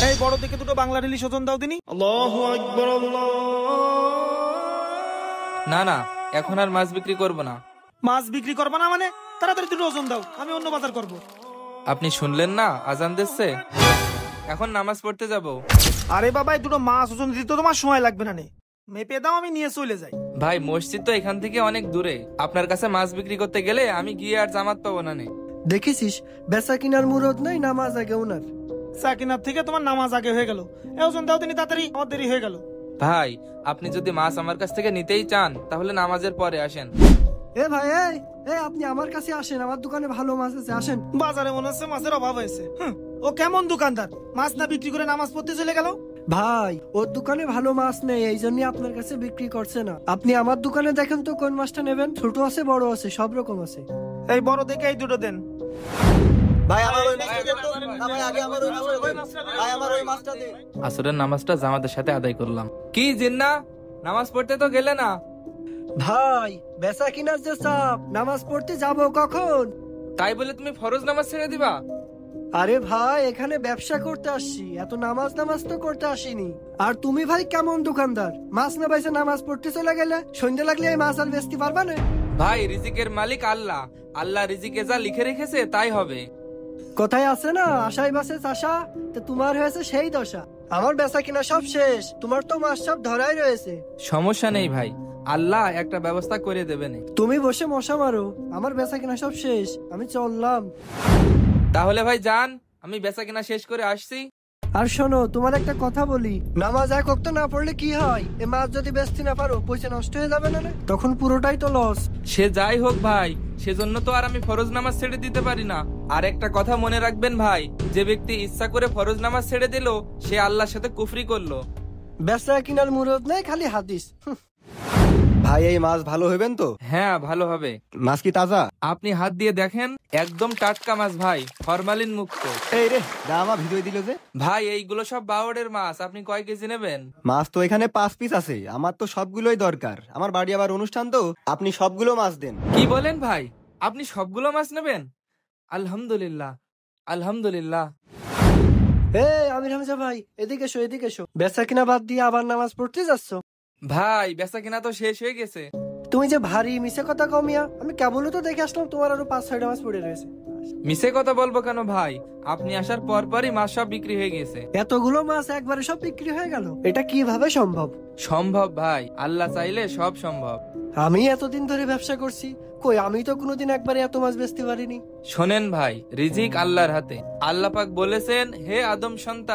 এই বড় দেখে দুটো বাংলা ইলিশ ওজন দাও দিনি। আল্লাহু আকবার আল্লাহ। না না, এখন আর মাছ বিক্রি করব না। মাছ বিক্রি করবা না মানে? তাড়াতাড়ি দুটো ওজন দাও, আমি অন্য বাজার করব। আপনি শুনলেন না আজান দিচ্ছে? এখন নামাজ পড়তে যাব। আরে বাবা, এই দুটো মাছ ওজন দিতে তোমার সময় লাগবে না, নে মেপে দাও, আমি নিয়ে চলে যাই। ভাই মসজিদ তো এখান থেকে অনেক দূরে, আপনার কাছে মাছ বিক্রি করতে গেলে আমি গিয়ে আর জামাত পাবো না। নে দেখেছিস, বেচা কিনার মুরদ নাই, নামাজ আগে ওনার। সাকিনার থেকে তোমার নামাজ আগে হয়ে গেল। এই ওজন দাও দিনি তাড়াতাড়ি, আমার দেরি হয়ে গেল। ভাই আপনি যদি মাছ আমার কাছ থেকে নিতেই চান তাহলে নামাজের পরে আসেন। এ ভাই, এই আপনি আমার কাছে আসেন, আমার দোকানে ভালো মাছ আছে, আসেন। বাজারে মনে হচ্ছে মাছের অভাব হয়েছে। ও কেমন দোকানদার, মাছ না বিক্রি করে নামাজ পড়তে চলে গেল? ভাই ওর দোকানে ভালো মাছ নেই, এই জন্য আপনার কাছে বিক্রি করছে না। আপনি আমার দোকানে দেখেন তো কোন মাছটা নেবেন, ছোট আছে বড় আছে, সব রকম আছে। এই বড় দেখে এই দুটো দেন। ভাই আমার ওই মাছটা দেন তো। না ভাই, আগে আমার ওই মাছটা দেন। ভাই আমার ওই মাছটা দেন। আসরের নামাজটা জামাতের সাথে আদায় করলাম। কি জিন্না, নামাজ পড়তে তো গেলে না? ভাই বেচা কিনার যে চাপ, নামাজ পড়তে যাব কখন? তাই বলে তুমি ফরজ নামাজ ছেড়ে দিবা? আরে ভাই, এখানে ব্যবসা করতে আসছি, এত নামাজ তো করতে আসিনি। আর তুমি ভাই কেমন দোকানদার, মাছ না পাইছে নামাজ পড়তে চলে গেলে, সন্ধ্যা লাগলে এই মাছ আর বেচতে পারবা না? ভাই রিজিকের মালিক আল্লাহ, আল্লাহ রিজিকে যা লিখে রেখেছে তাই হবে। কোথায় আছে না, আশাই বাসে চাষা, তো তোমার হয়েছে সেই দশা। আমার বেচা কিনা সব শেষ, তোমার তো মাছ সব ধরাই রয়েছে। সমস্যা নেই ভাই, আল্লাহ একটা ব্যবস্থা করে দেবেন। তুমি বসে মশা মারো, আমার বেচা কিনা সব শেষ, আমি চললাম। তাহলে ভাই যান, আমি বেচা কিনা শেষ করে আসছি। আর শোনো, তোমার একটা কথা বলি, নামাজ এক ওয়াক্ত না পড়লে কি হয়, এ মাছ যদি বেচতে না পারো পয়সা নষ্ট হয়ে যাবে না, তখন পুরোটাই তো লস। সে যাই হোক ভাই, সেজন্য তো আর আমি ফরজ নামাজ ছেড়ে দিতে পারি না। আর একটা কথা মনে রাখবেন ভাই, যে ব্যক্তি ইচ্ছা করে ফরজ নামাজ ছেড়ে দিল সে আল্লাহর সাথে কুফরি করলো। বেচা কিনার মুরদ নেই, খালি হাদিস। ভাই এই মাছ ভালো হবেন তো? হ্যাঁ ভালো হবে। মাছ কি তাজা? আপনি হাত দিয়ে দেখেন, একদম টাটকা মাছ ভাই, ফরমালিন মুক্ত। এই রে, দামা ভিডিও দিল যে। ভাই এইগুলো সব বাওড়ের মাছ, আপনি কয় কেজি নেবেন? মাছ তো এখানে 5 পিস আছে, আমার তো সবগুলোই দরকার, আমার বাড়ি আবার অনুষ্ঠান, তো আপনি সবগুলো মাছ দেন। কি বলেন ভাই, আপনি সবগুলো মাছ নেবেন? আলহামদুলিল্লাহ আলহামদুলিল্লাহ। এই আমির হামজা ভাই, এদিকে এসো, এদিকে এসো। বেচা কিনা বাদ দিয়ে আবার নামাজ পড়তে যাচ্ছ? ভাই বেচা কিনা তো শেষ হয়ে গেছে। তুমি যে ভারী মিছে কথা কমিয়া, আমি কেবলই তো দেখে আসলাম তোমার আরো 5-6টা মাছ পড়ে রয়েছে। মিছে কথা বলবো কেন ভাই, আপনি আসার পর পরই মাছ সব বিক্রি হয়ে গেছে। এতগুলো মাছ একবারে সব বিক্রি হয়ে গেল, এটা কিভাবে সম্ভব? সম্ভব ভাই, আল্লাহ চাইলে সব সম্ভব। আমি এতদিন ধরে ব্যবসা করছি, কই আমি তো কোনোদিন একবারে এত মাছ বেচতে পারিনি। শোনেন ভাই, রিজিক আল্লাহর হাতে। আল্লাহ পাক বলেছেন, হে আদম সন্তান,